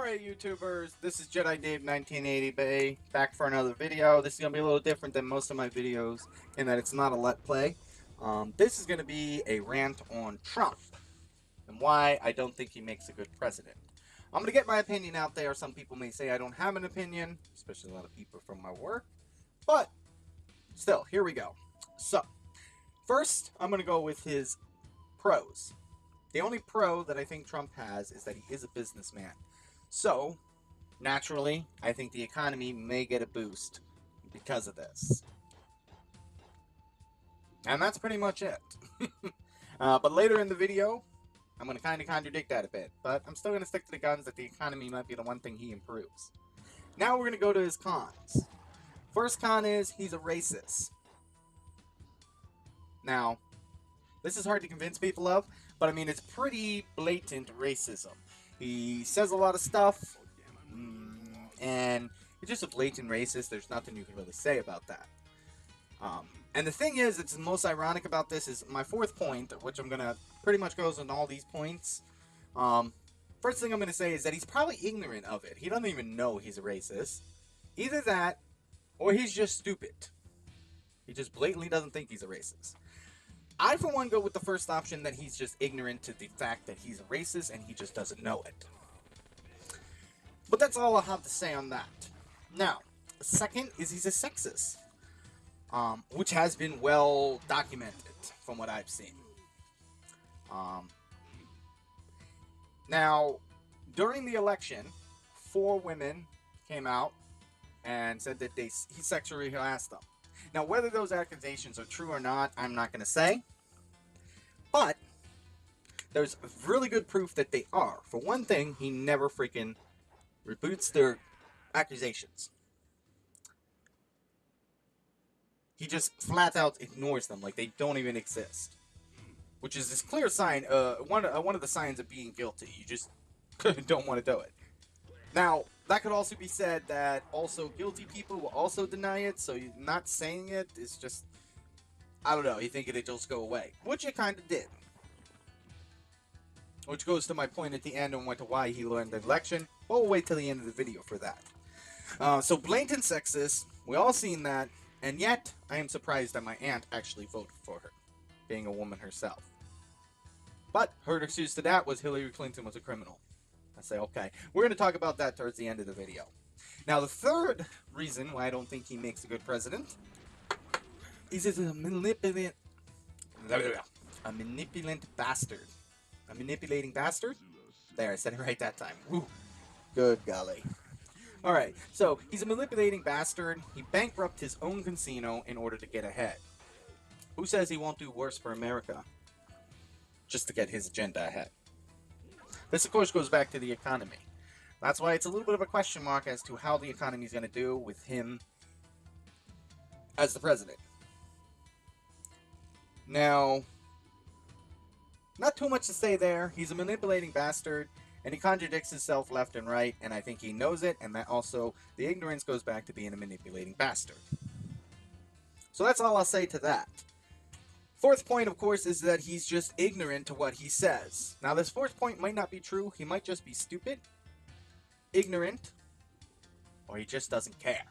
Alright YouTubers, this is Jedi Dave 1980 Bay, back for another video. This is going to be a little different than most of my videos in that it's not a let play. This is going to be a rant on Trump and why I don't think he makes a good president. I'm going to get my opinion out there. Some people may say I don't have an opinion, especially a lot of people from my work, but still, here we go. So, first I'm going to go with his pros. The only pro that I think Trump has is that he is a businessman. So, naturally, I think the economy may get a boost because of this. And that's pretty much it. But later in the video, I'm going to kind of contradict that a bit. But I'm still going to stick to the guns that the economy might be the one thing he improves. Now we're going to go to his cons. First con is he's a racist. Now, this is hard to convince people of, but I mean, it's pretty blatant racism. He says a lot of stuff, and he's just a blatant racist. There's nothing you can really say about that. And the thing is, it's the most ironic about this is my fourth point, which I'm going to pretty much goes on all these points. First thing I'm going to say is that he's probably ignorant of it. He doesn't even know he's a racist. Either that, or he's just stupid. He just blatantly doesn't think he's a racist. I, for one, go with the first option that he's just ignorant to the fact that he's a racist and he just doesn't know it. But that's all I'll have to say on that. Now, second is he's a sexist, which has been well documented from what I've seen. Now, during the election, 4 women came out and said that he sexually harassed them. Now, whether those accusations are true or not, I'm not going to say. But there's really good proof that they are. For one thing, he never freaking reboots their accusations. He just flat out ignores them like they don't even exist. Which is this clear sign, one of the signs of being guilty. You just don't want to do it. Now, that could also be said that also guilty people will also deny it, so you're not saying it is just, I don't know, you think it'd just go away. Which it kind of did. Which goes to my point at the end on why he learned the election. We'll wait till the end of the video for that. So blatant sexist, we all seen that, and yet I am surprised that my aunt actually voted for her, being a woman herself. But her excuse to that was Hillary Clinton was a criminal. I say, okay, we're going to talk about that towards the end of the video. Now, the third reason why I don't think he makes a good president is he's a manipulating bastard. A manipulating bastard? There, I said it right that time. Woo. Good golly. Alright, so he's a manipulating bastard. He bankrupted his own casino in order to get ahead. Who says he won't do worse for America just to get his agenda ahead? This, of course, goes back to the economy. That's why it's a little bit of a question mark as to how the economy is going to do with him as the president. Now, not too much to say there. He's a manipulating bastard, and he contradicts himself left and right, and I think he knows it, and that also, the ignorance goes back to being a manipulating bastard. So that's all I'll say to that. Fourth point, of course, is that he's just ignorant to what he says. Now, this fourth point might not be true. He might just be stupid, ignorant, or he just doesn't care.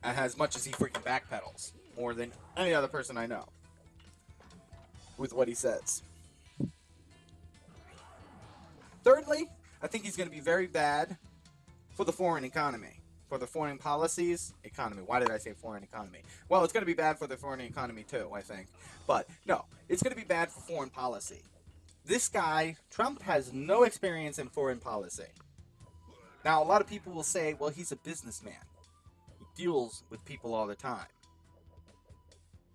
As much as he freaking backpedals, more than any other person I know, with what he says. Thirdly, I think he's going to be very bad for the foreign economy. For the foreign policies, economy. Why did I say foreign economy? Well, it's going to be bad for the foreign economy too, I think. But, no, it's going to be bad for foreign policy. This guy, Trump, has no experience in foreign policy. Now, a lot of people will say, well, he's a businessman. He deals with people all the time.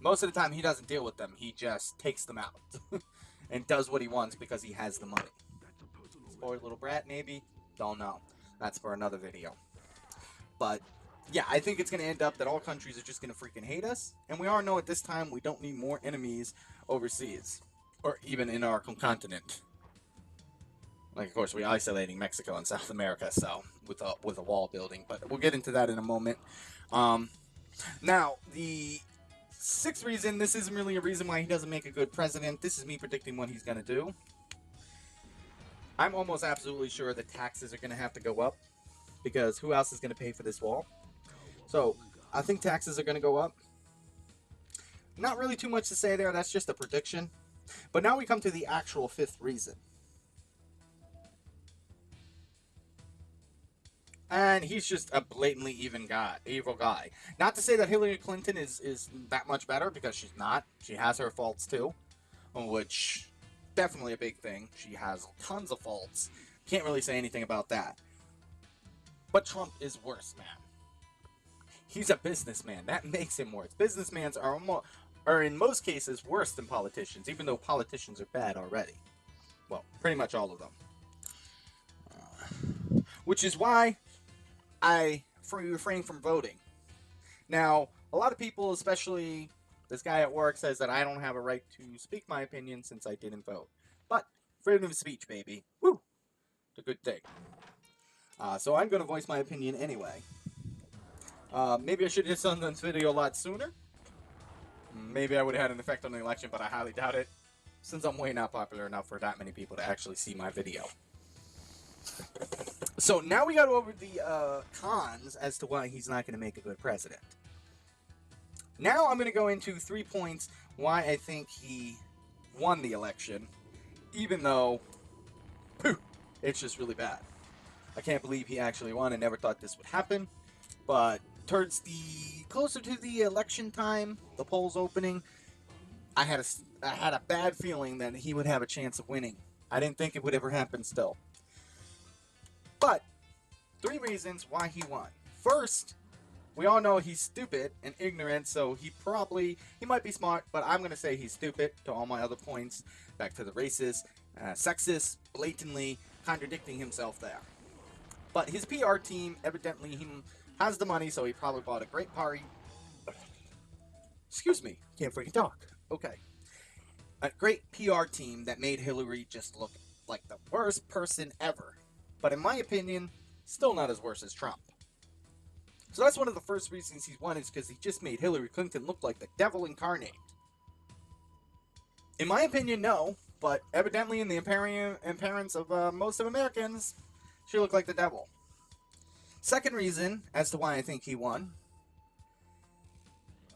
Most of the time, he doesn't deal with them. He just takes them out. And does what he wants because he has the money. Spoiled little brat, maybe? Don't know. That's for another video. But, yeah, I think it's going to end up that all countries are just going to freaking hate us. And we all know at this time we don't need more enemies overseas. Or even in our continent. Like, of course, we're isolating Mexico and South America, so, with a wall building. But we'll get into that in a moment. Now, the sixth reason, this isn't really a reason why he doesn't make a good president. This is me predicting what he's going to do. I'm almost absolutely sure that taxes are going to have to go up because who else is going to pay for this wall? So I think taxes are going to go up. Not really too much to say there. That's just a prediction. But now we come to the actual fifth reason. And he's just a blatantly evil guy. Not to say that Hillary Clinton is that much better, because she's not. She has her faults too, which definitely a big thing. She has tons of faults. Can't really say anything about that. But Trump is worse, man. He's a businessman. That makes him worse. Businessmen are in most cases worse than politicians, even though politicians are bad already. Well, pretty much all of them. Which is why I refrain from voting. Now, a lot of people, especially this guy at work, says that I don't have a right to speak my opinion since I didn't vote. But freedom of speech, baby. Woo! It's a good thing. So I'm going to voice my opinion anyway. Maybe I should have done this video a lot sooner. Maybe I would have had an effect on the election, but I highly doubt it, since I'm way not popular enough for that many people to actually see my video. So now we got over the cons as to why he's not going to make a good president. Now I'm going to go into 3 points why I think he won the election, even though it's just really bad. I can't believe he actually won. I never thought this would happen. But towards the closer to the election time, the polls opening, I had a bad feeling that he would have a chance of winning. I didn't think it would ever happen still. But 3 reasons why he won. First, we all know he's stupid and ignorant, so he might be smart, but I'm going to say he's stupid to all my other points. Back to the racist, sexist, blatantly contradicting himself there. But his PR team, evidently, he has the money, so he probably bought a great party. Excuse me, can't freaking talk. Okay. A great PR team that made Hillary just look like the worst person ever. But in my opinion, still not as worse as Trump. So that's one of the first reasons he's won, is because he just made Hillary Clinton look like the devil incarnate. In my opinion, no, but evidently in the appearance of most of Americans, she looked like the devil. Second reason as to why I think he won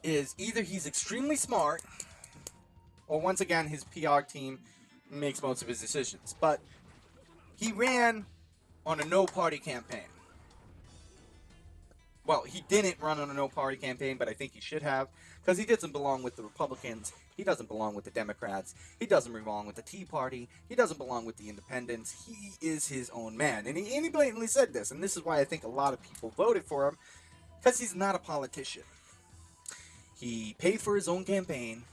is either he's extremely smart, or once again his PR team makes most of his decisions. But he ran on a no-party campaign. Well, he didn't run on a no-party campaign, but I think he should have, because he doesn't belong with the Republicans. He doesn't belong with the Democrats. He doesn't belong with the Tea Party. He doesn't belong with the Independents. He is his own man, and he blatantly said this, and this is why I think a lot of people voted for him, because he's not a politician. He paid for his own campaign.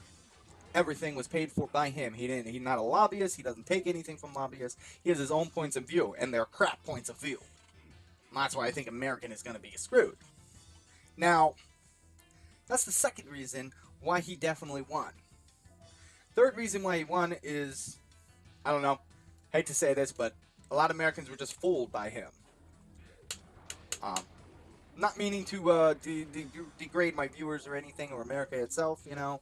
Everything was paid for by him. He's not a lobbyist. He doesn't take anything from lobbyists. He has his own points of view, and they're crap points of view. That's why I think American is going to be screwed. Now, that's the second reason why he definitely won. Third reason why he won is, I don't know, hate to say this, but a lot of Americans were just fooled by him. Not meaning to degrade my viewers or anything, or America itself, you know.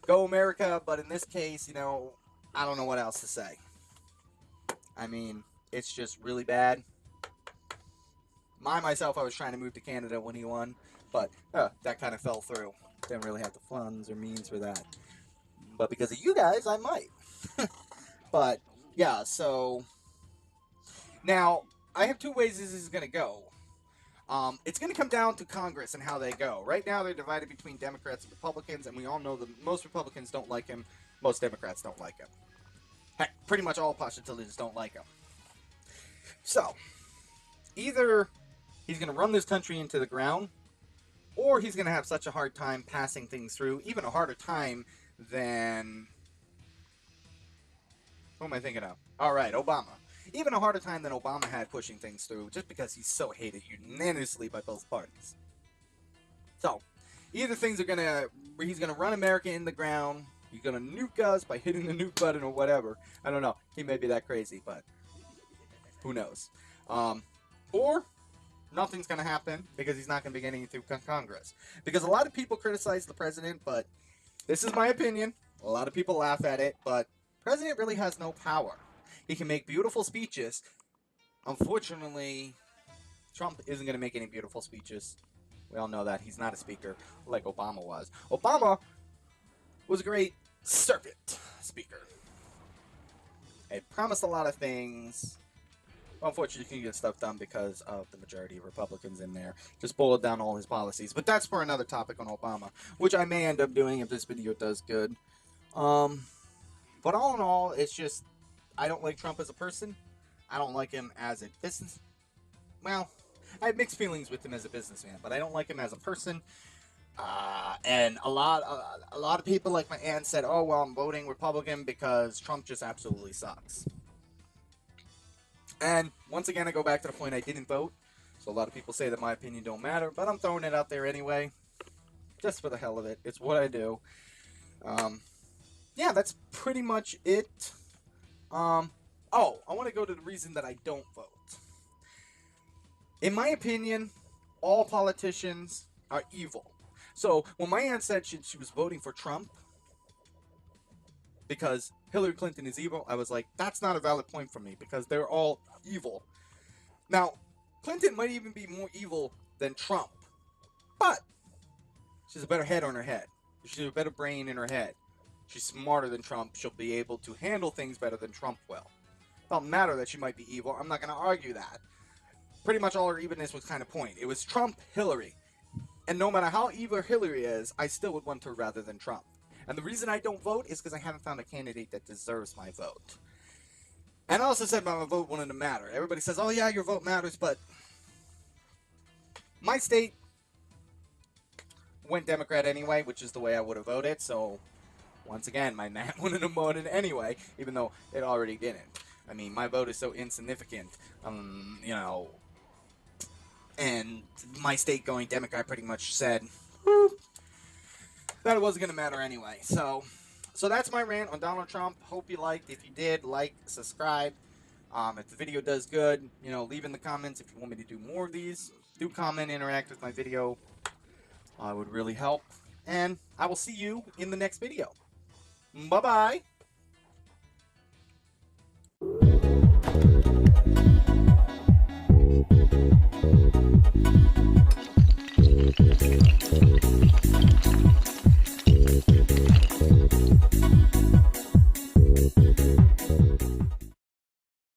Go America, but in this case, you know, I don't know what else to say. I mean, it's just really bad. Myself, I was trying to move to Canada when he won, but that kind of fell through. Didn't really have the funds or means for that. But because of you guys, I might. But, yeah, so... Now, I have 2 ways this is going to go. It's going to come down to Congress and how they go. Right now, they're divided between Democrats and Republicans, and we all know that most Republicans don't like him. Most Democrats don't like him. Heck, pretty much all postulates don't like him. So, either he's going to run this country into the ground, or he's going to have such a hard time passing things through, even a harder time than... Who am I thinking of? Alright, Obama. Even a harder time than Obama had pushing things through, just because he's so hated unanimously by both parties. So, either he's going to run America in the ground, he's going to nuke us by hitting the nuke button or whatever. I don't know. He may be that crazy, but who knows. Or nothing's going to happen because he's not going to be getting it through Congress. Because a lot of people criticize the president, but this is my opinion. A lot of people laugh at it, but the president really has no power. He can make beautiful speeches. Unfortunately, Trump isn't going to make any beautiful speeches. We all know that. He's not a speaker like Obama was. Obama was a great servant speaker. It promised a lot of things. Unfortunately, you couldn't get stuff done because of the majority of Republicans in there. Just boiled down all his policies. But that's for another topic on Obama, which I may end up doing if this video does good. But all in all, it's just, I don't like Trump as a person. I don't like him as a business. Well, I have mixed feelings with him as a businessman, but I don't like him as a person. And a lot of people, like my aunt, said, "Oh well, I'm voting Republican because Trump just absolutely sucks." And once again, I go back to the point I didn't vote. So a lot of people say that my opinion don't matter, but I'm throwing it out there anyway, just for the hell of it. It's what I do. Yeah, that's pretty much it. Oh, I want to go to the reason that I don't vote. In my opinion, all politicians are evil. So when my aunt said she was voting for Trump because Hillary Clinton is evil, I was like, that's not a valid point for me because they're all evil. Now, Clinton might even be more evil than Trump, but she's a better head on her head. She's a better brain in her head. She's smarter than Trump. She'll be able to handle things better than Trump will. It don't matter that she might be evil. I'm not going to argue that. Pretty much all her evenness was kind of point. It was Trump, Hillary. And no matter how evil Hillary is, I still would want her rather than Trump. And the reason I don't vote is because I haven't found a candidate that deserves my vote. And I also said my vote wouldn't matter. Everybody says, oh yeah, your vote matters, but my state went Democrat anyway, which is the way I would have voted. So once again, my aunt wouldn't have voted anyway, even though it already didn't. I mean, my vote is so insignificant, you know, and my state going Democrat pretty much said that it wasn't going to matter anyway. So that's my rant on Donald Trump. Hope you liked. If you did, like, subscribe. If the video does good, you know, leave in the comments if you want me to do more of these. Do comment, interact with my video. It would really help. And I will see you in the next video. Bye-bye.